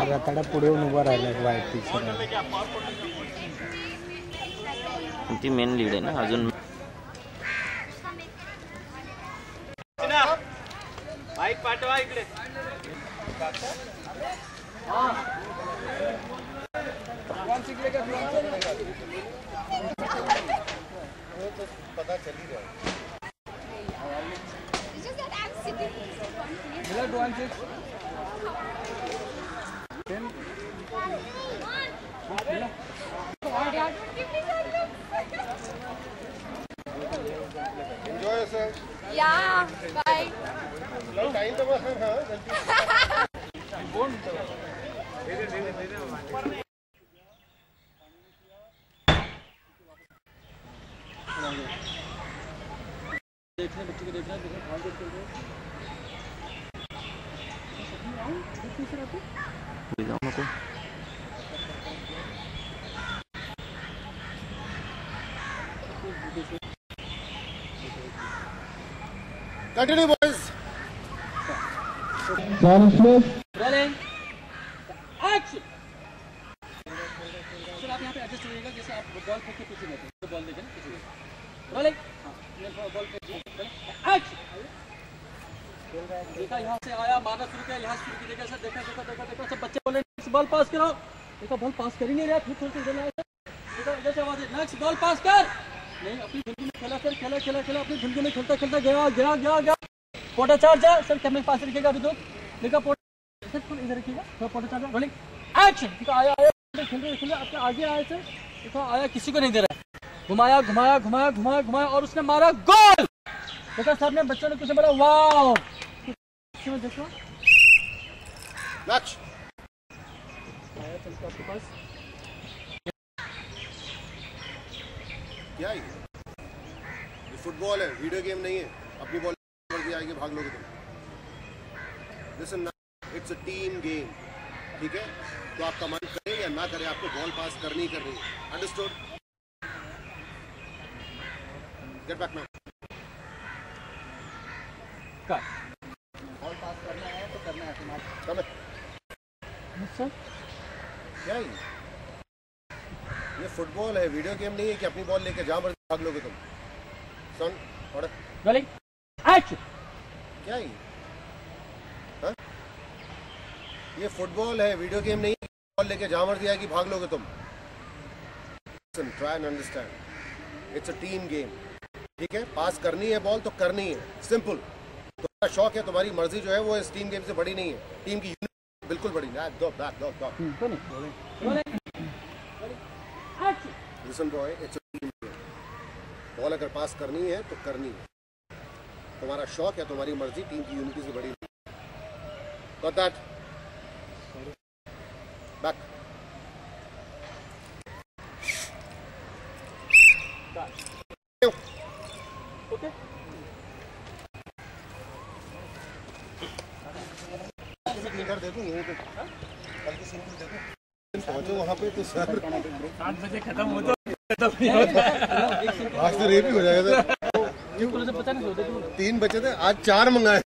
रताडा पुढे उभा राहिला वाईट पिक्चर ती मेन लीड आहे ना अजून बाईक पाठवा इकडे पता चल ही रहा Enjoy yourself. Yeah, bye. Time तो बस हाँ जल्दी कौन देखने बच्चे को देखना देखो भाग देख कर जाओ नको Continue boys. Rolling. Action. Sir आप यहाँ पे एडजस्ट होइएगा जैसे आप बॉल फेंक के पीछे रहते हैं तो बॉल देखें पीछे रोलिंग बॉल फेंक एक्शन देखा यहाँ से आया मारना शुरू किया यहाँ शुरू किया सर देखा सब बच्चे बोले नेक्स्ट बॉल पास करो देखा बॉल पास कर ही नहीं रहा फिर थोड़ा सा देखा जैसे आवाज नेक्स्ट बॉल पास कर नहीं अपनी धुन में खेला सर खेला अपनी धुन में खेलता गया पोटा चार्जर सर कैमरे पास रखिएगा अभी तो देखा पोटा सर इधर रखिएगा थोड़ा पोटा चार्जर रोलिंग एक्शन देखा आया खेल रहे आपके आगे आया सर देखो आया किसी को नहीं दे रहा घुमाया और उसने मारा गोल देखा सर ने बच्चों ने कुछ बोला वाओ देखो मैच आया चल के आपके पास क्या है ये फुटबॉल है वीडियो गेम नहीं है अपनी बॉल पर भी आएगी भाग लोगे तुम listen it's a team game ठीक है तो आपका मन करे या ना करे आपको बॉल पास करनी ही करनी है understood get back now ball pass करना है तो करना है तुम्हारा सर क्या ये फुटबॉल है वीडियो गेम नहीं है कि अपनी बॉल लेके जहां मर्जी भाग लोगे तुम सन ऑर्डर रोलिंग एक्शन क्या है हाँ? ये फुटबॉल है वीडियो गेम नहीं है बॉल लेके जहां मर्जी आएगी भाग लोगे तुम try and understand it's a team game ठीक है पास करनी है बॉल तो करनी है सिंपल तुम्हारा शौक है तुम्हारी मर्जी जो है वो इस टीम गेम से बड़ी नहीं है टीम की यूनिट बिल्कुल बड़ी नहीं दो listen boy it's a team game ball अगर पास करनी है तो करनी है तुम्हारा शौक है तुम्हारी मर्जी टीम की यूनिटी से बड़ी नहीं गॉट दैट बैक ओके इधर देखो यहीं पे कल की सीन देखो पहुंचो वहां पे तो सर 7 बजे खत्म हो तो आज तो रेप ही हो जाएगा सर क्यों पता नहीं 3 बचे थे आज 4 मंगाए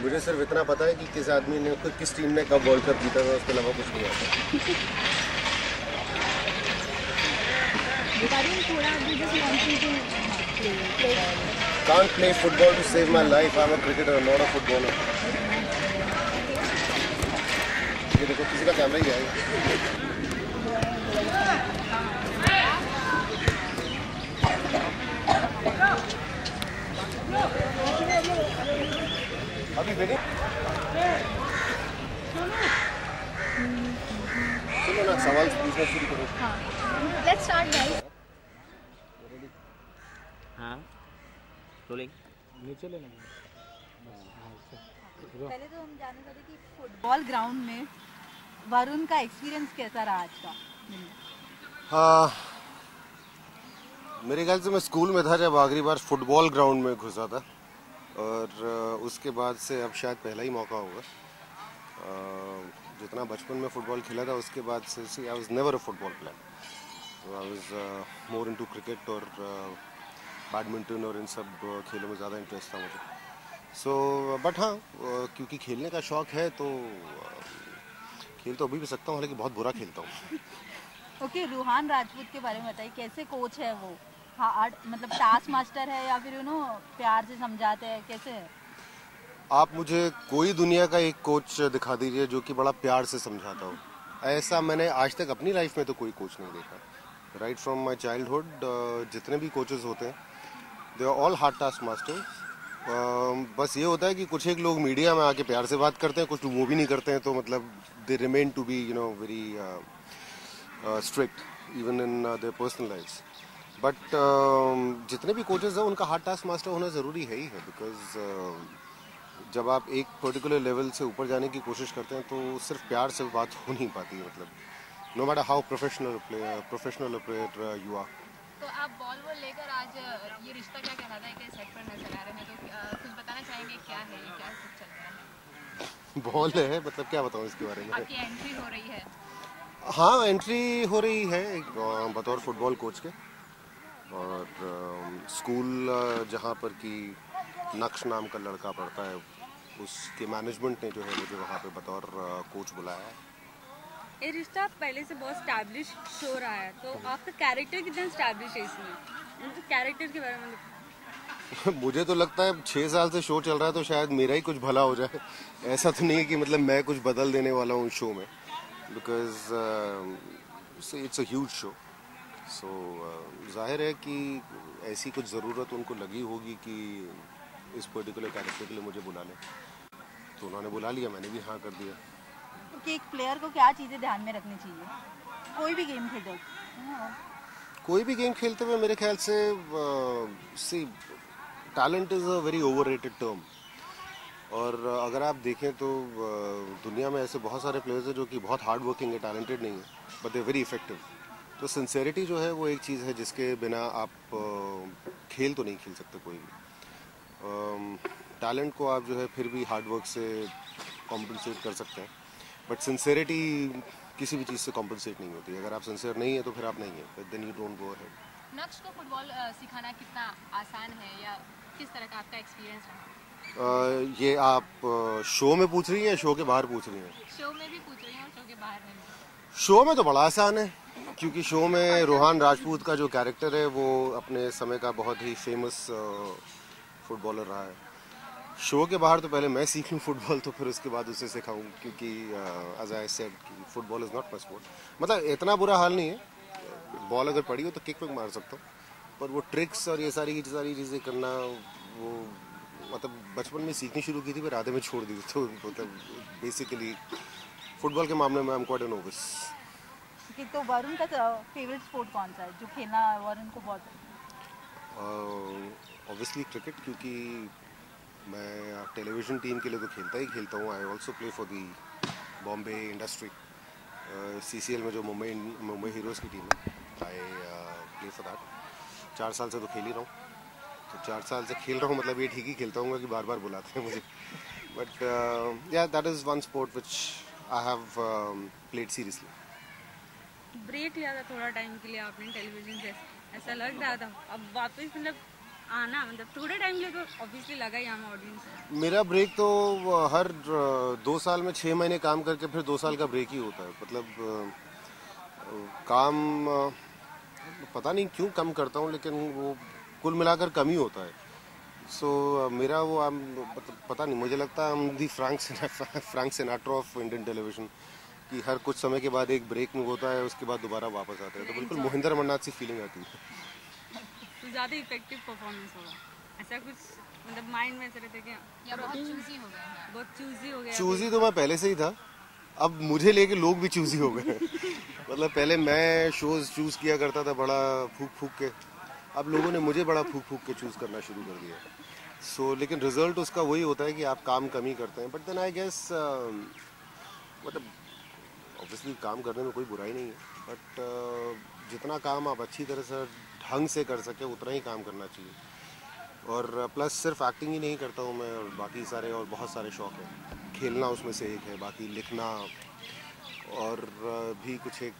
मुझे सिर्फ इतना पता है कि किस आदमी ने किस टीम ने कब वर्ल्ड कप जीता था उसके अलावा कुछ नहीं आता Varun थोड़ा we just wanting to play. Can't play football to save my life. I'm a cricketer, not a footballer. ये देखो किसी का कैमरा ही है। अभी बेटे चलो ना सवाल पूछना शुरू करो। हाँ. Let's start guys. हाँ रोलिंग। नीचे लेना पहले तो हम जानना चाहते कि फुटबॉल ग्राउंड में वरुण का एक्सपीरियंस कैसा रहा आज का? हाँ, मेरे ख्याल से मैं स्कूल में था जब आखिरी बार फुटबॉल ग्राउंड में घुसा था और उसके बाद से अब शायद पहला ही मौका होगा। जितना बचपन में फुटबॉल खेला था उसके बाद से I was never a football player, तो I was more into cricket और बैडमिंटन और इन सब खेलों में ज़्यादा इंटरेस्ट था मुझे। सो बट हाँ, क्योंकि खेलने का शौक़ है तो खेल तो अभी भी सकता हूँ, हालांकि बहुत बुरा खेलता हूँ। ओके, रूहान राजपूत के बारे में बताइए, कैसे कोच है वो? हाँ, मतलब टास्क मास्टर है या फिर प्यार से समझाते हैं, कैसे है? आप मुझे कोई दुनिया का एक कोच दिखा दीजिए जो कि बड़ा प्यार से समझाता हो। ऐसा मैंने आज तक अपनी लाइफ में तो कोई कोच नहीं देखा। राइट फ्रॉम माई चाइल्डहुड जितने भी कोचेस होते हैं they are all hard task masters. बस ये होता है कि कुछ एक लोग मीडिया में आके प्यार से बात करते हैं, कुछ लोग वो भी नहीं करते हैं, तो मतलब they remain to be very strict even in their personal lifes. But जितने भी कोचेस हैं उनका हार्ड टास्क मास्टर होना ज़रूरी है ही है, बिकॉज जब आप एक पर्टिकुलर लेवल से ऊपर जाने की कोशिश करते हैं तो सिर्फ प्यार से बात हो नहीं पाती है। मतलब no matter how professional player you are. तो आप बॉल लेकर आज ये रिश्ता क्या कहलाता है कि सेट पर नजर आ रहे हैं, तो कुछ बताना चाहेंगे क्या है ये, क्या कुछ चल रहा है? बॉल है, मतलब क्या बताऊँ इसके बारे में? आपकी एंट्री हो रही है? हाँ, एंट्री हो रही है बतौर फुटबॉल कोच के, और स्कूल जहाँ पर कि नक्श नाम का लड़का पढ़ता है उसके मैनेजमेंट ने जो है मुझे वहाँ पे बतौर कोच बुलाया है। ये रिश्ता पहले से बहुत स्टैब्लिश शो रहा है, तो आपका कैरेक्टर कितना स्टैब्लिश है इसमें? तो कैरेक्टर के बारे में मुझे तो लगता है 6 साल से शो चल रहा है तो शायद मेरा ही कुछ भला हो जाए। ऐसा तो नहीं है कि मतलब मैं कुछ बदल देने वाला हूँ शो में, because it's a huge show. So जाहिर है कि ऐसी कुछ ज़रूरत उनको लगी होगी कि इस पर्टिकुलर कैरेक्टर के लिए मुझे बुला लें, तो उन्होंने बुला लिया, मैंने भी हाँ कर दिया। कि एक प्लेयर को क्या चीज़ें ध्यान में रखनी चाहिए कोई भी गेम खेलते हो? कोई भी गेम खेलते हुए मेरे ख्याल से see talent is a very overrated term, और अगर आप देखें तो दुनिया में ऐसे बहुत सारे प्लेयर्स हैं जो कि बहुत हार्ड वर्किंग है, टैलेंटेड नहीं है, बट दे वेरी इफेक्टिव। तो सिंसेरिटी जो है वो एक चीज़ है जिसके बिना आप खेल तो नहीं खेल सकते कोई भी। टैलेंट को आप जो है फिर भी हार्ड वर्क से कॉम्पनसेट कर सकते हैं, बट सिंसेरिटी किसी भी चीज़ से कॉम्पनसेट नहीं होती। अगर आप सिंसियर नहीं है तो फिर आप नहीं है, then you don't go ahead. Naksh को फुटबॉल सिखाना कितना आसान है या किस तरह का आपका एक्सपीरियंस रहा? ये आप शो में पूछ रही हैं या शो के बाहर पूछ रही हैं? शो में भी पूछ रही हूँ और शो के बाहर में भी। शो में तो बड़ा आसान है, क्योंकि शो में रूहान राजपूत का जो कैरेक्टर है वो अपने समय का बहुत ही फेमस फुटबॉलर रहा है। शो के बाहर तो पहले मैं सीख लूँ फुटबॉल, तो फिर उसके बाद उसे सिखाऊँ, क्योंकि as I said football is not my sport. मतलब इतना बुरा हाल नहीं है, बॉल अगर पड़ी हो तो किक विक मार सकता हूँ, पर वो ट्रिक्स और ये सारी चीज़ें करना वो मतलब बचपन में सीखनी शुरू की थी, फिर आधे में छोड़ दी। तो मतलब बेसिकली फुटबॉल के मामले में I am quite a novice. तो वरुण का फेवरेट स्पोर्ट कौन सा है जो खेलना वरुण को बहुत? ऑब्वियसली क्रिकेट, क्योंकि मैं टेलीविज़न टीम के लिए तो खेलता हूँ। I also play for the Bombay industry, CCL में जो मुंबई हीरोज़ की टीम है, आई प्ले फॉर दैट। 4 साल से तो खेल ही रहा हूँ, तो 4 साल से खेल रहा हूँ, मतलब ये ठीक ही खेलता हूँ कि बार बार बुलाते हैं मुझे। बट या that is one sport which I have played seriously. Break लिया था थोड़ा टाइम के लिए आपने टेलीविजन से, ऐसा लग रहा था, अब वापस मतलब आना, मतलब थोड़े टाइम के लिए तो ऑब्वियसली लगा ही हमें ऑडियंस। मेरा ब्रेक तो हर 2 साल में 6 महीने काम करके फिर 2 साल का ब्रेक ही होता है। मतलब काम पता नहीं क्यों कम करता हूँ, लेकिन वो कुल मिलाकर कम ही होता है। सो मेरा वो पता नहीं, मुझे लगता है the Frank Sinatra of Indian television, कि हर कुछ समय के बाद एक ब्रेक मूव होता है, उसके बाद दोबारा वापस आते हैं, तो बिल्कुल मोहिंदर अमरनाथ सी फीलिंग आती है। तो ज़्यादा इफेक्टिव परफॉर्मेंस होगा ऐसा कुछ, मतलब माइंड में ऐसे रहते क्या, या बहुत चूजी हो गए हैं? बहुत चूजी हो गया? चूजी तो मैं पहले से ही था, अब मुझे लेके लोग भी चूजी हो गए हैं। मतलब पहले मैं शोज चूज किया करता था बड़ा फूक फूक के, अब लोगों ने मुझे बड़ा फूक फूक के चूज करना शुरू कर दिया। सो लेकिन रिजल्ट उसका वही होता है कि आप काम कम ही करते हैं, बट देन आई गेस मतलब ऑब्वियसली काम करने में कोई बुराई नहीं है, बट जितना काम आप अच्छी तरह से ढंग से कर सके उतना ही काम करना चाहिए। और प्लस सिर्फ एक्टिंग ही नहीं करता हूँ मैं, और बाकी सारे और बहुत सारे शौक हैं। खेलना उसमें से एक है, बाकी लिखना और भी कुछ एक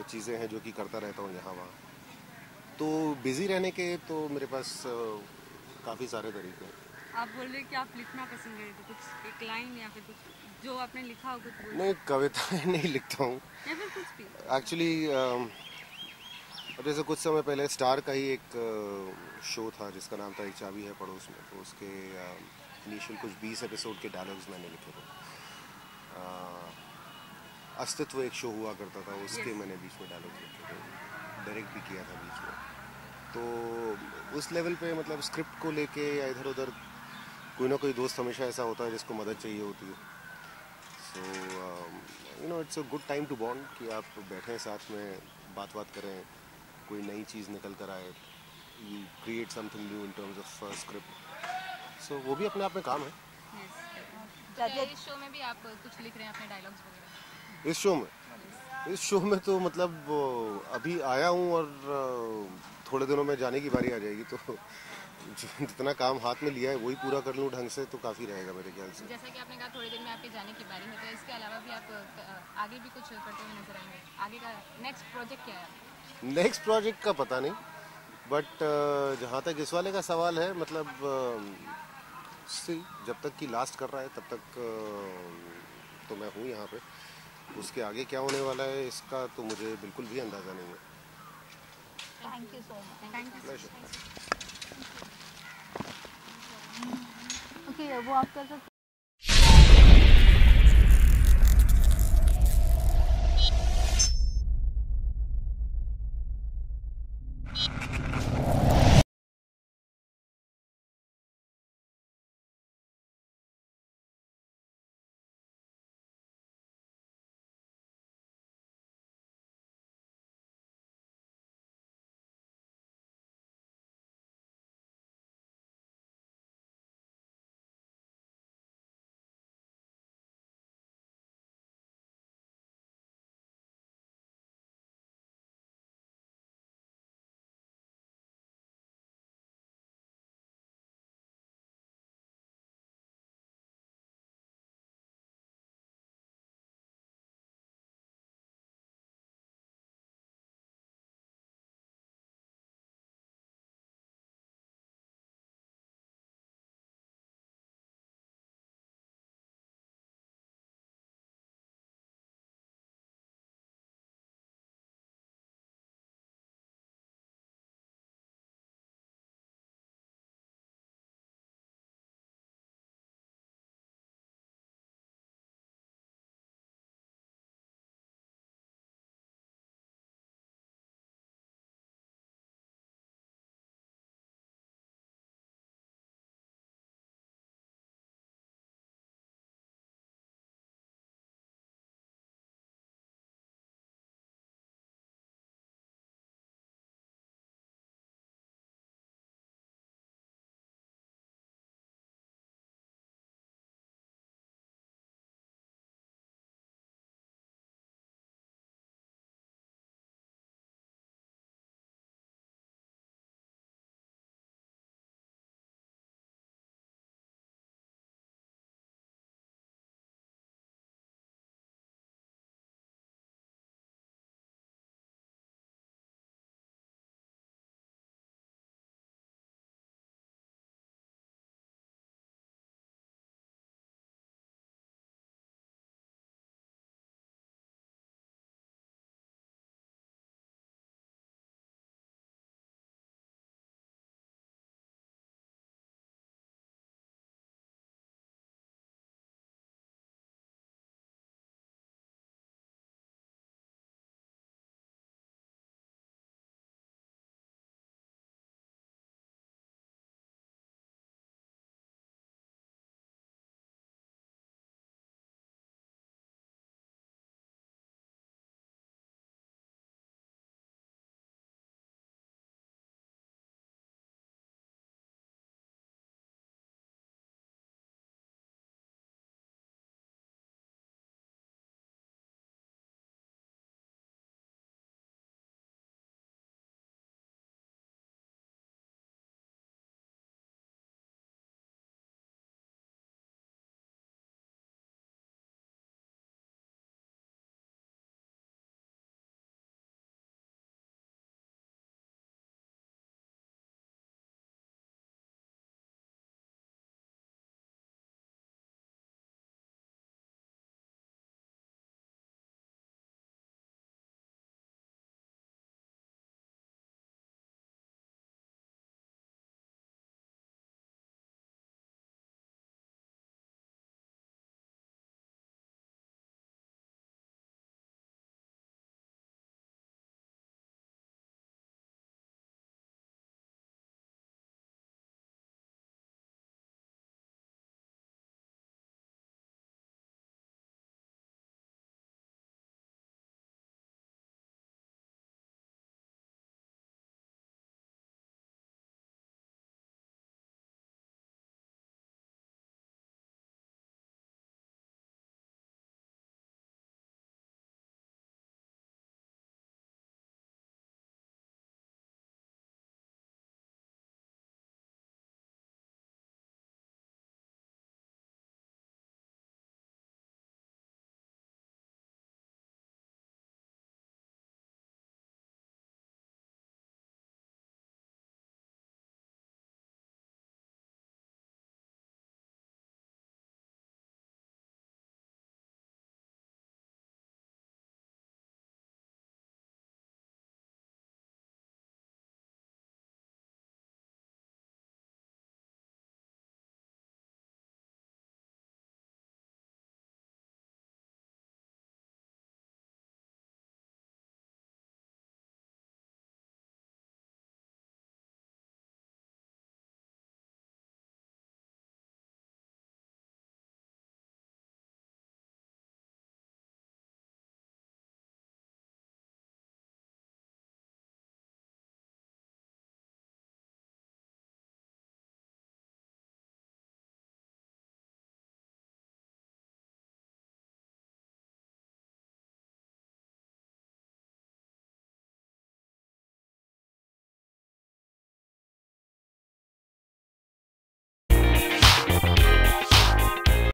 चीज़ें हैं जो कि करता रहता हूँ यहाँ वहाँ। तो बिज़ी रहने के तो मेरे पास काफ़ी सारे तरीके हैं। आप बोल रहे कि आप लिखना पसंद करते, कुछ एक लाइन या फिर कुछ जो आपने लिखा हो कुछ बोल, नहीं, कविताएं नहीं लिखता हूँ या फिर कुछ भी एक्चुअली। जैसे कुछ समय पहले स्टार का ही एक शो था जिसका नाम था एक चाबी है पड़ोस में, तो उसके इनिशियल कुछ 20 एपिसोड के डायलॉग्स मैंने लिखे थे। अस्तित्व एक शो हुआ करता था, उसके मैंने बीच में डायलॉग्स लिखे थे, डायरेक्ट भी किया था बीच में। तो उस लेवल पे मतलब स्क्रिप्ट को लेके या इधर उधर कोई ना कोई दोस्त हमेशा ऐसा होता है जिसको मदद चाहिए होती है। So you know it's a good time to bond, कि आप बैठें साथ में बात करें, कोई नई चीज़ निकल कर आए, you create something new in terms of script. So वो भी अपने आप में काम है। क्या इस शो में भी आप कुछ लिख रहे हैं अपने डायलॉग्स वगैरह? इस शो में तो मतलब अभी आया हूँ और थोड़े दिनों में जाने की बारी आ जाएगी, तो जितना काम हाथ में लिया है वही पूरा कर लूँ ढंग से, तो काफ़ी रहेगा मेरे ख्याल से। जैसा कि आपने कहा थोड़ी देर में आपके जाने की बारी है, तो इसके अलावा भी आप आगे भी कुछ करते हुए नजर आएंगे? आगे का नेक्स्ट प्रोजेक्ट क्या है? नेक्स्ट प्रोजेक्ट का पता नहीं, बट जहाँ तक इस वाले का सवाल है, मतलब जब तक कि लास्ट कर रहा है तब तक तो मैं हूँ यहाँ पे। उसके आगे क्या होने वाला है इसका तो मुझे बिल्कुल भी अंदाज़ा नहीं है। Thank you so much. Thank you. Pleasure. Okay, वो आपका